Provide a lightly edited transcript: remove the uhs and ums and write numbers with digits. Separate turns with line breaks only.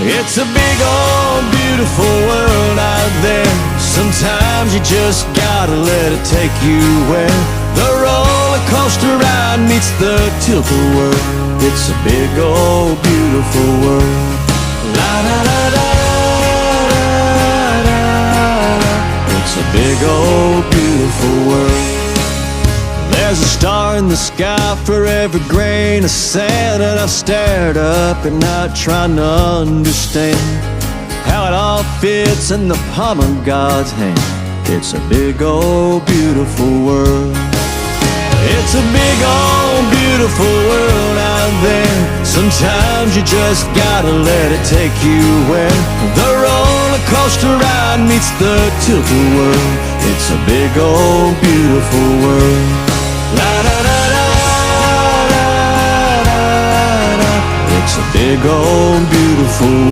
It's a big old beautiful world out there. Sometimes you just gotta let it take you where the roller coaster ride meets the tilt-a-whirl. It's a big old beautiful world. La da da da da da da. It's a big old beautiful world. There's a star in the sky for every grain of sand, and I've stared up at night trying to understand how it all fits in the palm of God's hand. It's a big old beautiful world. It's a big old beautiful world out there. Sometimes you just gotta let it take you where the roller coaster ride meets the tilt-a-whirl. It's a big old beautiful world. La da da da da da da. It's a big old beautiful